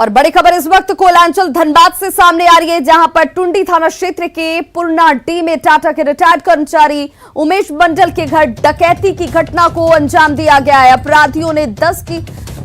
और बड़ी खबर इस वक्त कोयलांचल धनबाद से सामने आ रही है, जहां पर टुंडी थाना क्षेत्र के पुरना डी में टाटा के रिटायर्ड कर्मचारी उमेश मंडल के घर डकैती की घटना को अंजाम दिया गया है। अपराधियों ने 10 की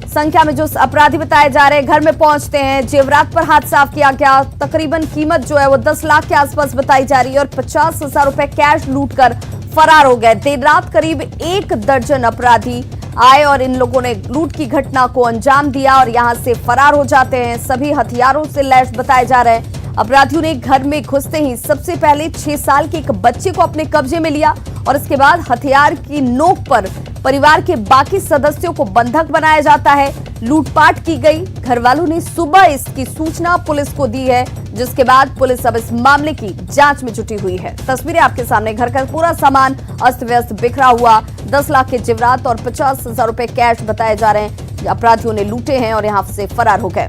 संख्या में जो अपराधी बताए जा रहे हैं घर में पहुंचते हैं। जेवरात पर हाथ साफ किया गया। तकरीबन कीमत जो है वो 10 लाख के आसपास बताई जा रही है और 50,000 रुपए कैश लूटकर फरार हो गए। देर रात करीब 1 दर्जन अपराधी आए और इन लोगों ने लूट की घटना को अंजाम दिया और यहां से फरार हो जाते हैं। सभी हथियारों से लैस बताए जा रहे हैं। अपराधियों ने घर में घुसते ही सबसे पहले 6 साल के एक बच्चे को अपने कब्जे में लिया और इसके बाद हथियार की नोक पर परिवार के बाकी सदस्यों को बंधक बनाया जाता है। लूटपाट की गई। घर वालों ने सुबह इसकी सूचना पुलिस को दी है, जिसके बाद पुलिस अब इस मामले की जांच में जुटी हुई है। तस्वीरें आपके सामने। घर का पूरा सामान अस्त व्यस्त बिखरा हुआ। 10 लाख के जेवरात और 50,000 रुपए कैश बताए जा रहे हैं अपराधियों ने लूटे हैं और यहां से फरार हो गए।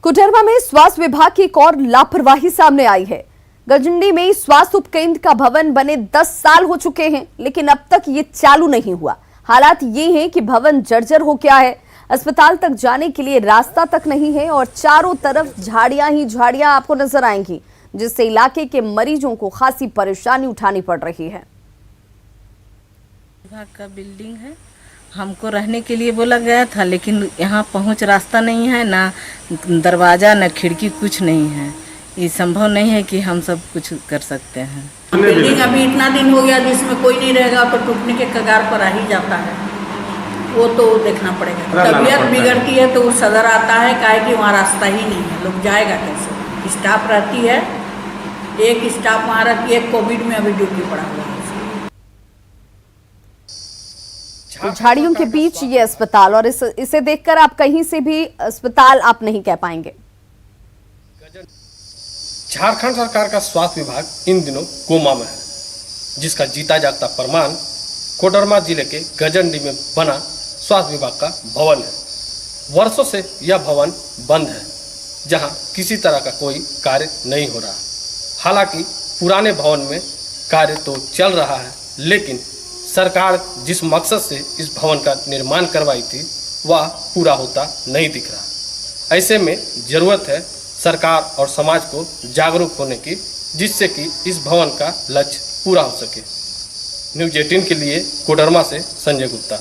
कोडरमा में स्वास्थ्य विभाग की एक और लापरवाही सामने आई है। गजंडी में स्वास्थ्य उपकेंद्र का भवन बने 10 साल हो चुके हैं, लेकिन अब तक ये चालू नहीं हुआ। हालात ये हैं कि भवन जर्जर हो गया है। अस्पताल तक जाने के लिए रास्ता तक नहीं है और चारों तरफ झाड़ियां ही झाड़ियां आपको नजर आएंगी, जिससे इलाके के मरीजों को खासी परेशानी उठानी पड़ रही है। विभाग का बिल्डिंग है, हमको रहने के लिए बोला गया था, लेकिन यहाँ पहुँच रास्ता नहीं है, ना दरवाजा ना खिड़की, कुछ नहीं है। ये संभव नहीं है कि हम सब कुछ कर सकते हैं। बिल्डिंग अभी इतना दिन हो गया जिसमें कोई नहीं रहेगा तो टूटने के कगार पर आ ही जाता है। वो तो देखना पड़ेगा। तबीयत बिगड़ती है तो सदर आता है, काहे कि वहाँ रास्ता ही नहीं है, लोग जाएगा कैसे। स्टाफ रहती है, एक स्टाफ वहाँ रहती है, कोविड में अभी ड्यूटी पड़ा हुआ है। झाड़ियों के बीच ये अस्पताल, और इसे देखकर आप कहीं से भी अस्पताल आप नहीं कह पाएंगे। झारखंड सरकार का स्वास्थ्य विभाग इन दिनों कोमा में है, जिसका जीता जागता प्रमाण कोडरमा जिले के गजंडी में बना स्वास्थ्य विभाग का भवन है। वर्षों से यह भवन बंद है, जहां किसी तरह का कोई कार्य नहीं हो रहा। हालांकि पुराने भवन में कार्य तो चल रहा है, लेकिन सरकार जिस मकसद से इस भवन का निर्माण करवाई थी वह पूरा होता नहीं दिख रहा। ऐसे में जरूरत है सरकार और समाज को जागरूक होने की, जिससे कि इस भवन का लक्ष्य पूरा हो सके। न्यूज़ 18 के लिए कोडरमा से संजय गुप्ता।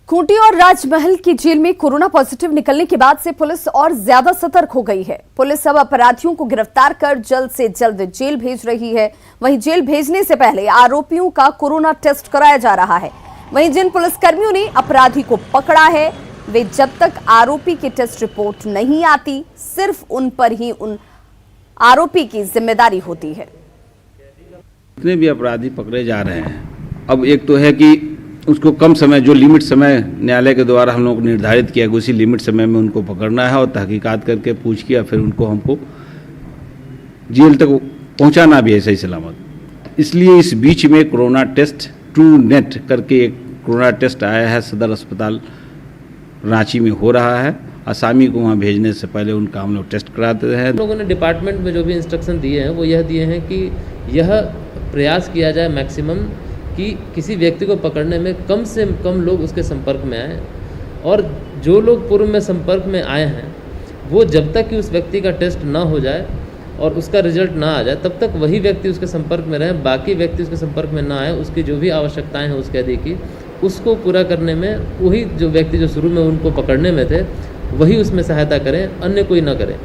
खूंटी और राजमहल की जेल में कोरोना पॉजिटिव निकलने के बाद से पुलिस और ज्यादा सतर्क हो गई है। पुलिस अब अपराधियों को गिरफ्तार कर जल्द से जल्द जेल भेज रही है। वहीं जेल भेजने से पहले आरोपियों का कोरोना टेस्ट कराया जा रहा है। वहीं जिन पुलिसकर्मियों ने अपराधी को पकड़ा है, वे जब तक आरोपी की टेस्ट रिपोर्ट नहीं आती, सिर्फ उन पर ही उन आरोपी की जिम्मेदारी होती है। जितने भी अपराधी पकड़े जा रहे हैं, अब एक तो है कि उसको कम समय, जो लिमिट समय न्यायालय के द्वारा हम लोग निर्धारित किया गया, उसी लिमिट समय में उनको पकड़ना है और तहकीकात करके पूछ किया, फिर उनको हमको जेल तक पहुंचाना भी है सही सलामत। इसलिए इस बीच में कोरोना टेस्ट ट्रू नेट करके एक कोरोना टेस्ट आया है, सदर अस्पताल रांची में हो रहा है। आसामी को वहाँ भेजने से पहले उनका हम लोग टेस्ट कराते हैं। लोगों ने डिपार्टमेंट में जो भी इंस्ट्रक्शन दिए हैं वो यह दिए हैं कि यह प्रयास किया जाए मैक्सिमम कि किसी व्यक्ति को पकड़ने में कम से कम लोग उसके संपर्क में आए, और जो लोग पूर्व में संपर्क में आए हैं वो जब तक कि उस व्यक्ति का टेस्ट ना हो जाए और उसका रिजल्ट ना आ जाए तब तक वही व्यक्ति उसके संपर्क में रहें। बाकी व्यक्ति उसके संपर्क में ना आए, उसकी जो भी आवश्यकताएं हैं उस कैदी की, उसको पूरा करने में वही जो व्यक्ति जो शुरू में उनको पकड़ने में थे वही उसमें सहायता करें, अन्य कोई ना करें।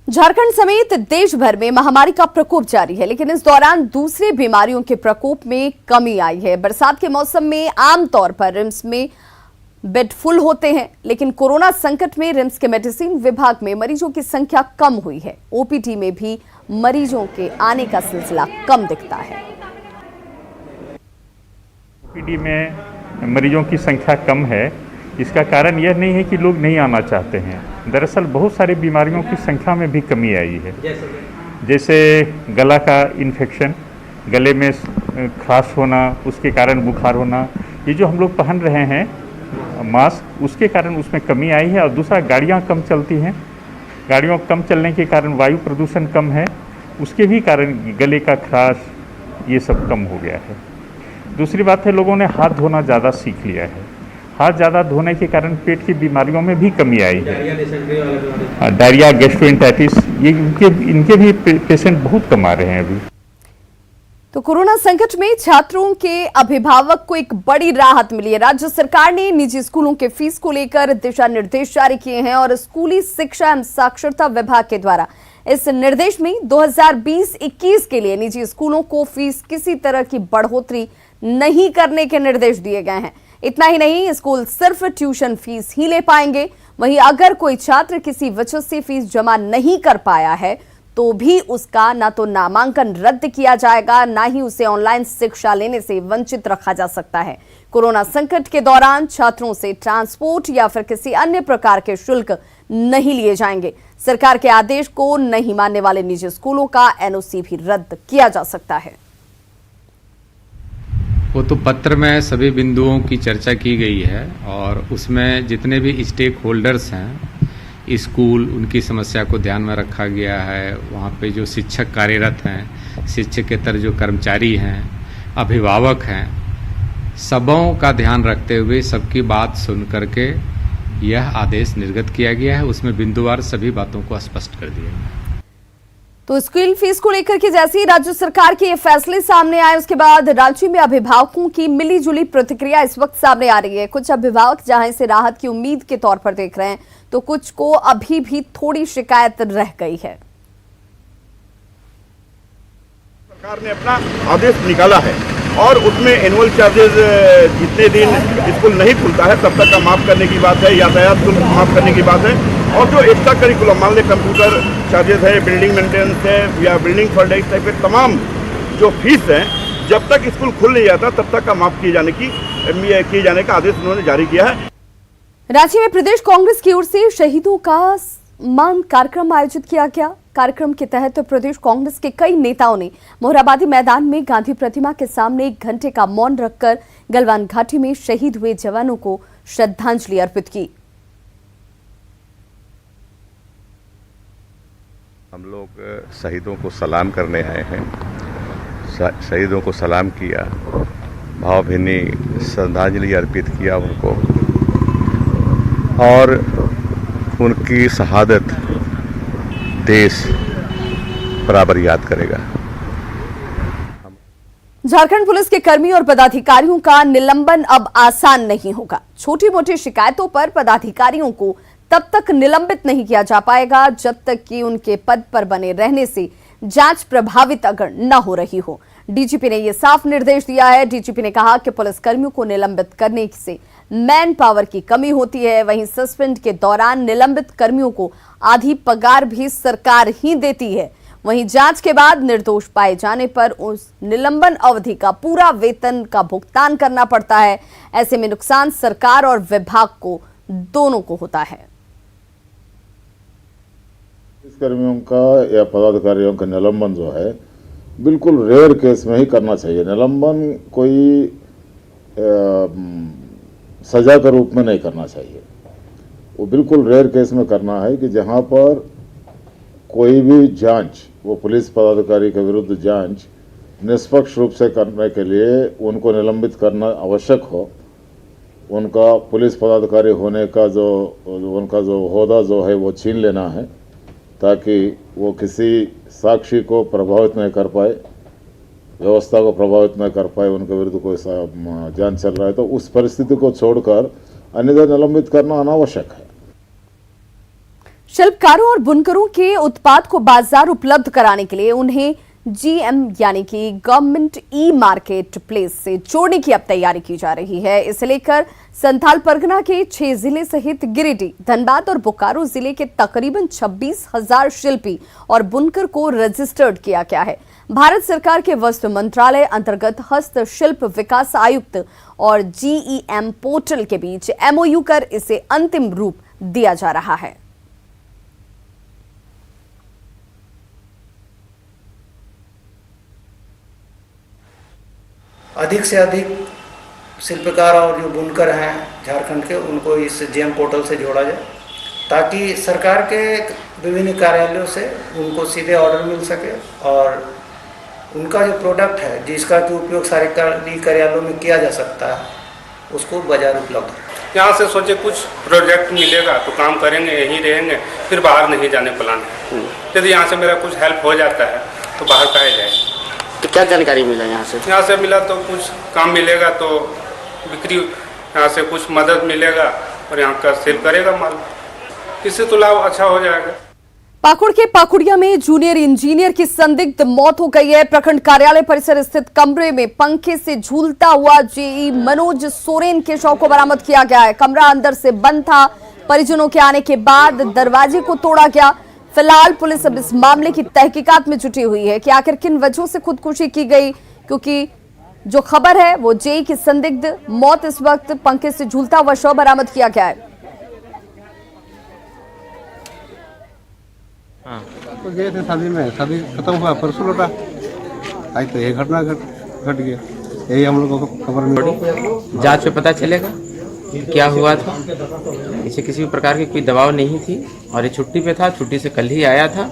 झारखंड समेत देश भर में महामारी का प्रकोप जारी है, लेकिन इस दौरान दूसरी बीमारियों के प्रकोप में कमी आई है। बरसात के मौसम में आमतौर पर रिम्स में बेड फुल होते हैं, लेकिन कोरोना संकट में रिम्स के मेडिसिन विभाग में मरीजों की संख्या कम हुई है। ओपीडी में भी मरीजों के आने का सिलसिला कम दिखता है। ओपीडी में मरीजों की संख्या कम है, इसका कारण यह नहीं है कि लोग नहीं आना चाहते हैं। दरअसल बहुत सारी बीमारियों की संख्या में भी कमी आई है, जैसे गला का इन्फेक्शन, गले में खराश होना, उसके कारण बुखार होना। ये जो हम लोग पहन रहे हैं मास्क, उसके कारण उसमें कमी आई है। और दूसरा, गाड़ियाँ कम चलती हैं, गाड़ियों कम चलने के कारण वायु प्रदूषण कम है, उसके भी कारण गले का खराश ये सब कम हो गया है। दूसरी बात है, लोगों ने हाथ धोना ज़्यादा सीख लिया है। हाथ ज़्यादा धोने के कारण पेट की बीमारियों में भी कमी आई है। डायरिया, गैस्ट्रोएंटेरिटिस, ये इनके भी पेशेंट बहुत कम आ रहे हैं अभी। तो कोरोना संकट में छात्रों के अभिभावक को एक बड़ी राहत मिली है। राज्य सरकार ने निजी स्कूलों के फीस को लेकर दिशा निर्देश जारी किए हैं और स्कूली शिक्षा एवं साक्षरता विभाग के द्वारा इस निर्देश में 2020-21 के लिए निजी स्कूलों को फीस किसी तरह की बढ़ोतरी नहीं करने के निर्देश दिए गए हैं। इतना ही नहीं, स्कूल सिर्फ ट्यूशन फीस ही ले पाएंगे। वहीं अगर कोई छात्र किसी वजह से फीस जमा नहीं कर पाया है तो भी उसका ना तो नामांकन रद्द किया जाएगा, ना ही उसे ऑनलाइन शिक्षा लेने से वंचित रखा जा सकता है। कोरोना संकट के दौरान छात्रों से ट्रांसपोर्ट या फिर किसी अन्य प्रकार के शुल्क नहीं लिए जाएंगे। सरकार के आदेश को नहीं मानने वाले निजी स्कूलों का एनओसी भी रद्द किया जा सकता है। वो तो पत्र में सभी बिंदुओं की चर्चा की गई है और उसमें जितने भी स्टेक होल्डर्स हैं, स्कूल, उनकी समस्या को ध्यान में रखा गया है। वहाँ पे जो शिक्षक कार्यरत हैं, शिक्षकेतर जो कर्मचारी हैं, अभिभावक हैं, सबों का ध्यान रखते हुए सबकी बात सुन करके यह आदेश निर्गत किया गया है। उसमें बिंदुवार सभी बातों को स्पष्ट कर दिया गया। तो स्कूल फीस को लेकर के जैसे ही राज्य सरकार के ये फैसले सामने आए, उसके बाद राज्य में अभिभावकों की मिलीजुली प्रतिक्रिया इस वक्त सामने आ रही है। कुछ अभिभावक जहां इसे राहत की उम्मीद के तौर पर देख रहे हैं, तो कुछ को अभी भी थोड़ी शिकायत रह गई है। सरकार ने अपना आदेश निकाला है और उसमें एनुअल चार्जेस जितने दिन स्कूल नहीं खुलता है तब तक का माफ करने की बात है, यातायात शुल्क माफ करने की बात है, और जो एक्स्ट्रा करिकुलम, मान लें कंप्यूटर चार्जेस है, बिल्डिंग मेंटेनेंस है या बिल्डिंग फंड है, इस टाइप के तमाम जो फीस हैं, जब तक स्कूल खुल नहीं जाता तब तक का माफ किए जाने का आदेश उन्होंने जारी किया है। रांची में प्रदेश कांग्रेस की ओर से शहीदों का सम्मान कार्यक्रम आयोजित किया गया। कार्यक्रम के तहत प्रदेश कांग्रेस के कई नेताओं ने मोहराबादी मैदान में गांधी प्रतिमा के सामने 1 घंटे का मौन रखकर गलवान घाटी में शहीद हुए जवानों को श्रद्धांजलि अर्पित की। हम लोग शहीदों को सलाम करने आए हैं। शहीदों को सलाम किया, भावभीनी श्रद्धांजलि अर्पित किया उनको, और उनकी शहादत देश बराबर याद करेगा। झारखंड पुलिस के कर्मी और पदाधिकारियों का निलंबन अब आसान नहीं होगा। छोटी मोटी शिकायतों पर पदाधिकारियों को तब तक निलंबित नहीं किया जा पाएगा जब तक कि उनके पद पर बने रहने से जांच प्रभावित अगर न हो रही हो। डीजीपी ने यह साफ निर्देश दिया है। डीजीपी ने कहा कि पुलिस कर्मियों को निलंबित करने से मैन पावर की कमी होती है। वहीं सस्पेंड के दौरान निलंबित कर्मियों को आधी पगार भी सरकार ही देती है। वहीं जांच के बाद निर्दोष पाए जाने पर उस निलंबन अवधि का पूरा वेतन का भुगतान करना पड़ता है। ऐसे में नुकसान सरकार और विभाग को दोनों को होता है। कर्मियों का या पदाधिकारियों का निलंबन जो है बिल्कुल रेयर केस में ही करना चाहिए। निलंबन कोई सजा के रूप में नहीं करना चाहिए। वो बिल्कुल रेयर केस में करना है कि जहां पर कोई भी जांच, वो पुलिस पदाधिकारी के विरुद्ध जांच निष्पक्ष रूप से करने के लिए उनको निलंबित करना आवश्यक हो। उनका पुलिस पदाधिकारी होने का उनका जो ओहदा जो है वो छीन लेना है, ताकि वो किसी साक्षी को प्रभावित नहीं कर पाए, व्यवस्था को प्रभावित नहीं कर पाए। उनके विरुद्ध कोई जांच चल रहा है तो उस परिस्थिति को छोड़कर अन्यथा निलंबित करना अनावश्यक है। शिल्पकारों और बुनकरों के उत्पाद को बाजार उपलब्ध कराने के लिए उन्हें जीएम यानी कि गवर्नमेंट ई मार्केट प्लेस से जोड़ने की अब तैयारी की जा रही है। इसे लेकर संथाल परगना के 6 जिले सहित गिरिडीह, धनबाद और बोकारो जिले के तकरीबन 26,000 शिल्पी और बुनकर को रजिस्टर्ड किया गया है। भारत सरकार के वस्त्र मंत्रालय अंतर्गत हस्तशिल्प विकास आयुक्त और जीईएम पोर्टल के बीच एमओयू कर इसे अंतिम रूप दिया जा रहा है। अधिक से अधिक शिल्पकार और जो बुनकर हैं झारखंड के, उनको इस जीएम पोर्टल से जोड़ा जाए ताकि सरकार के विभिन्न कार्यालयों से उनको सीधे ऑर्डर मिल सके और उनका जो प्रोडक्ट है जिसका कि उपयोग सरकारी कार्यालयों में किया जा सकता है उसको बाजार उपलब्ध है। यहाँ से सोचे कुछ प्रोजेक्ट मिलेगा तो काम करेंगे, यहीं रहेंगे, फिर बाहर नहीं जाने प्लान है। यदि यहाँ से मेरा कुछ हेल्प हो जाता है तो बाहर कहे जाएंगे। तो क्या जानकारी मिला यहाँ से? यहाँ से मिला तो कुछ काम मिलेगा, तो बिक्री यहाँ से कुछ मदद मिलेगा और यहाँ का सेल करेगा माल, इससे तो लाभ अच्छा हो जाएगा। पाकुड़ के पाकुड़िया में जूनियर इंजीनियर की संदिग्ध मौत हो गई है। प्रखंड कार्यालय परिसर स्थित कमरे में पंखे से झूलता हुआ जेई मनोज सोरेन के शव को बरामद किया गया है। कमरा अंदर से बंद था। परिजनों के आने के बाद दरवाजे को तोड़ा गया। फिलहाल पुलिस अब इस मामले की तहकीकात में जुटी हुई है कि आखिर किन वजहों से खुदकुशी की गई, क्योंकि जो खबर है वो जेई की संदिग्ध मौत, इस वक्त पंखे से झूलता हुआ शव बरामद किया गया है। तो गए थे शादी में, शादी खत्म हुआ परसों लौटा, आज तो ये घटना घट गया। यही हम लोगों को खबर मिली। जांच में पता चलेगा क्या हुआ था। इसे किसी भी प्रकार की कोई दबाव नहीं थी और ये छुट्टी पे था, छुट्टी से कल ही आया था,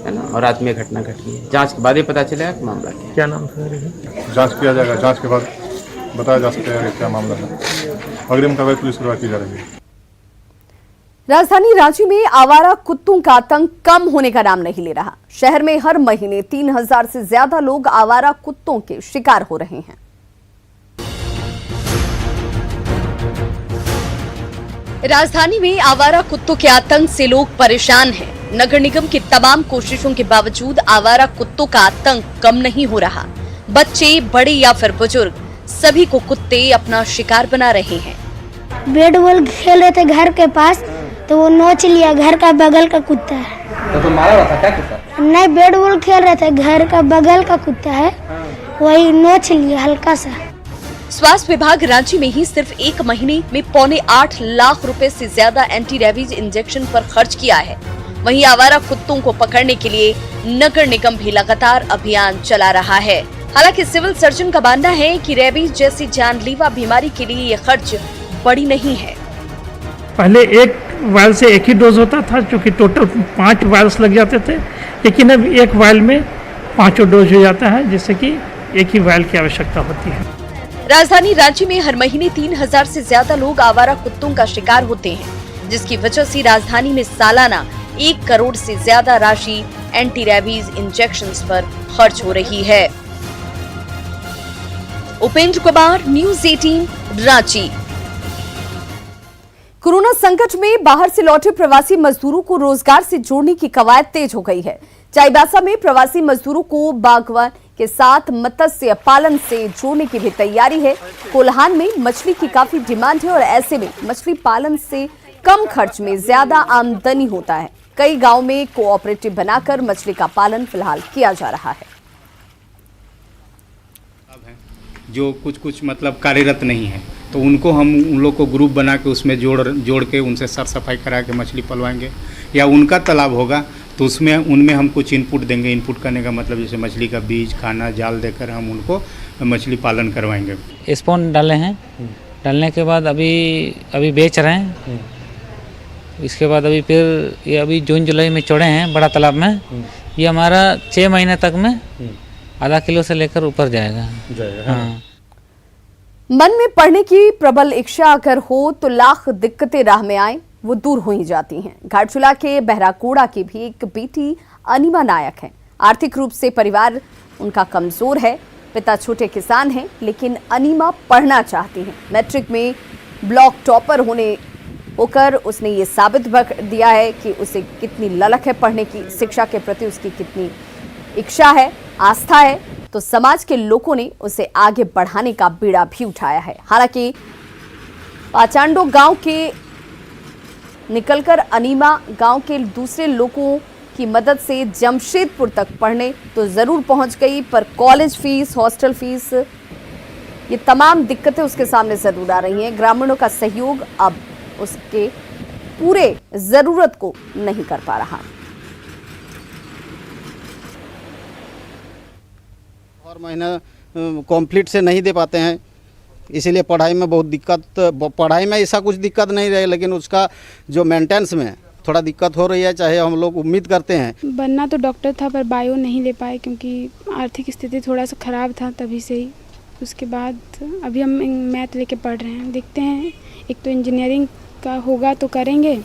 है ना, और रात में घटना घटी है। जांच के बाद ही पता चलेगा कि मामला क्या नाम था। जांच किया जाएगा, जांच के बाद बताया जा सकता है क्या मामला है। अग्रिम कार्रवाई पुलिस द्वारा की जा रही है। राजधानी रांची में आवारा कुत्तों का आतंक कम होने का नाम नहीं ले रहा। शहर में हर महीने 3000 से ज्यादा लोग आवारा कुत्तों के शिकार हो रहे हैं। राजधानी में आवारा कुत्तों के आतंक से लोग परेशान हैं। नगर निगम की तमाम कोशिशों के बावजूद आवारा कुत्तों का आतंक कम नहीं हो रहा। बच्चे, बड़े या फिर बुजुर्ग, सभी को कुत्ते अपना शिकार बना रहे हैं। बैट बॉल खेल रहे थे घर के पास, तो वो नोच लिया। घर का बगल का कुत्ता है। तो मारा हुआ था क्या कुत्ता? नहीं, बैट बॉल खेल रहे थे, घर का बगल का कुत्ता है, वही नोच लिया हल्का सा। स्वास्थ्य विभाग रांची में ही सिर्फ एक महीने में 7.25 लाख रुपए से ज्यादा एंटी रेबीज इंजेक्शन पर खर्च किया है। वहीं आवारा कुत्तों को पकड़ने के लिए नगर निगम भी लगातार अभियान चला रहा है। हालांकि सिविल सर्जन का मानना है कि रेबीज जैसी जानलेवा बीमारी के लिए ये खर्च बड़ी नहीं है। पहले एक वायल से एक ही डोज होता था, जो कि टोटल 5 वायल्स लग जाते थे, लेकिन अब एक वायल में 5 डोज हो जाता है, जिससे कि एक ही वायल की आवश्यकता होती है। राजधानी रांची में हर महीने 3000 से ज्यादा लोग आवारा कुत्तों का शिकार होते हैं, जिसकी वजह से राजधानी में सालाना 1 करोड़ से ज्यादा राशि एंटी रेबीज इंजेक्शंस पर खर्च हो रही है। उपेंद्र कुमार, न्यूज़ 18, रांची। कोरोना संकट में बाहर से लौटे प्रवासी मजदूरों को रोजगार से जोड़ने की कवायद तेज हो गई है। चाईबासा में प्रवासी मजदूरों को बागवान के साथ मत्स्य पालन से जोड़ने की भी तैयारी है। कोल्हान में मछली की काफी डिमांड है और ऐसे में मछली पालन से कम खर्च में ज्यादा आमदनी होता है। कई गांव में कोऑपरेटिव बनाकर मछली का पालन फिलहाल किया जा रहा है। जो कुछ मतलब कार्यरत नहीं है, तो उनको हम उन लोग को ग्रुप बना के उसमें जोड़ के उनसे साफ सफाई करा के मछली पलवाएंगे, या उनका तालाब होगा तो उसमें उनमें हम कुछ इनपुट देंगे। इनपुट करने का मतलब जैसे मछली का बीज, खाना, जाल देकर हम उनको मछली पालन करवाएंगे। स्पॉन डाले हैं, डालने के बाद अभी बेच रहे हैं। इसके बाद अभी फिर ये अभी जून जुलाई में छोड़े हैं बड़ा तालाब में। ये हमारा 6 महीने तक में आधा किलो से लेकर ऊपर जाएगा। हाँ। मन में पढ़ने की प्रबल इच्छा अगर हो तो लाख दिक्कतें राह में आए वो दूर हो ही जाती हैं। घाटशिला के बहराकोड़ा की भी एक बेटी अनिमा नायक है। आर्थिक रूप से परिवार उनका कमजोर है। पिता छोटे किसान हैं, लेकिन अनिमा पढ़ना चाहती हैं। मैट्रिक में ब्लॉक टॉपर होकर उसने ये साबित कर दिया है कि उसे कितनी ललक है पढ़ने की। शिक्षा के प्रति उसकी कितनी इच्छा है, आस्था है, तो समाज के लोगों ने उसे आगे बढ़ाने का बीड़ा भी उठाया है। हालांकि पाचांडो गांव के निकलकर अनिमा गांव के दूसरे लोगों की मदद से जमशेदपुर तक पढ़ने तो जरूर पहुंच गई, पर कॉलेज फीस, हॉस्टल फीस, ये तमाम दिक्कतें उसके सामने जरूर आ रही हैं। ग्रामीणों का सहयोग अब उसके पूरे जरूरत को नहीं कर पा रहा। हर महीना कंप्लीट से नहीं दे पाते हैं, इसीलिए पढ़ाई में बहुत दिक्कत। पढ़ाई में ऐसा कुछ दिक्कत नहीं रहे, लेकिन उसका जो मेंटेनेंस में थोड़ा दिक्कत हो रही है, चाहे हम लोग उम्मीद करते हैं। बनना तो डॉक्टर था पर बायो नहीं ले पाए क्योंकि आर्थिक स्थिति थोड़ा सा ख़राब था तभी से ही। उसके बाद अभी हम मैथ लेके पढ़ रहे हैं, देखते हैं एक तो इंजीनियरिंग का होगा तो करेंगे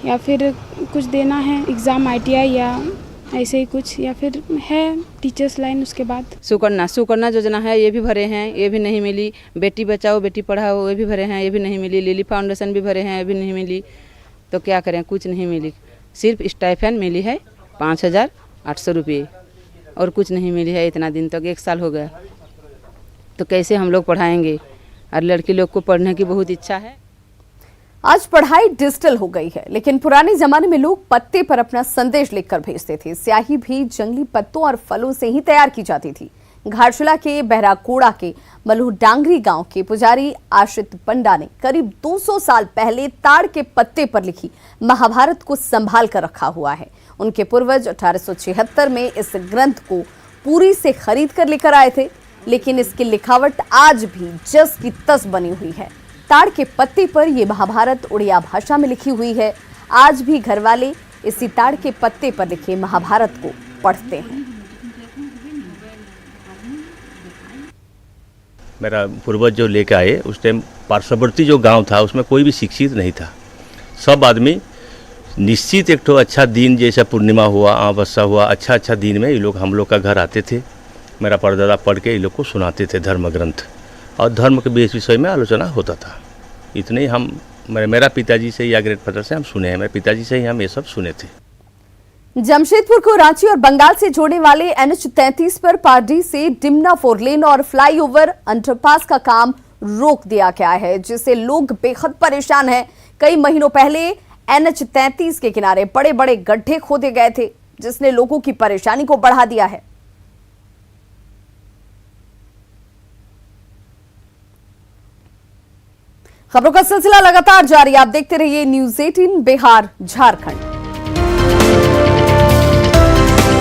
या फिर कुछ देना है एग्ज़ाम ITI या ऐसे ही कुछ, या फिर है टीचर्स लाइन। उसके बाद सुकन्या योजना है, ये भी भरे हैं, ये भी नहीं मिली। बेटी बचाओ बेटी पढ़ाओ, ये भी भरे हैं, ये भी नहीं मिली। लिली फाउंडेशन भी भरे हैं, ये भी नहीं मिली। तो क्या करें, कुछ नहीं मिली। सिर्फ स्टाइपेंड मिली है 5,800 रुपये और कुछ नहीं मिली है इतना दिन तक, 1 साल हो गया। तो कैसे हम लोग पढ़ाएंगे? और लड़की लोग को पढ़ने की बहुत इच्छा है। आज पढ़ाई डिजिटल हो गई है, लेकिन पुराने जमाने में लोग पत्ते पर अपना संदेश लिखकर भेजते थे। स्याही भी जंगली पत्तों और फलों से ही तैयार की जाती थी। घाटशिला के बहराकोड़ा के मलूह डांगरी गांव के पुजारी आश्रित पंडा ने करीब 200 साल पहले ताड़ के पत्ते पर लिखी महाभारत को संभाल कर रखा हुआ है। उनके पूर्वज 1876 में इस ग्रंथ को पुरी से खरीद कर लेकर आए थे, लेकिन इसकी लिखावट आज भी जस की तस बनी हुई है। ताड़ के पत्ते पर यह महाभारत उड़िया भाषा में लिखी हुई है। आज भी घरवाले इसी ताड़ के पत्ते पर लिखे महाभारत को पढ़ते हैं। मेरा पूर्वज जो लेके आए, उस टाइम पार्श्ववर्ती जो गांव था उसमें कोई भी शिक्षित नहीं था। सब आदमी निश्चित एक तो अच्छा दिन जैसा पूर्णिमा हुआ, अमावस्या हुआ, अच्छा दिन में ये लोग हम लोग का घर आते थे। मेरा परदादा पढ़ के ये लोग को सुनाते थे धर्म ग्रंथ, और धर्म के विषय में आलोचना होता था। इतने ही हम मेरा पिताजी से या ग्रेट फादर से हम सुने हैं, मेरे पिताजी से ही हम ये सब सुने थे। जमशेदपुर को रांची और बंगाल से जोड़ने वाले NH-33 पर पारडी से डिमना 4 लेन और फ्लाईओवर अंडरपास का काम रोक दिया गया है, जिससे लोग बेहद परेशान हैं। कई महीनों पहले NH-33 के किनारे बड़े बड़े गड्ढे खोदे गए थे, जिसने लोगों की परेशानी को बढ़ा दिया है। खबरों का सिलसिला लगातार जारी, आप देखते रहिए न्यूज़ 18 बिहार झारखंड।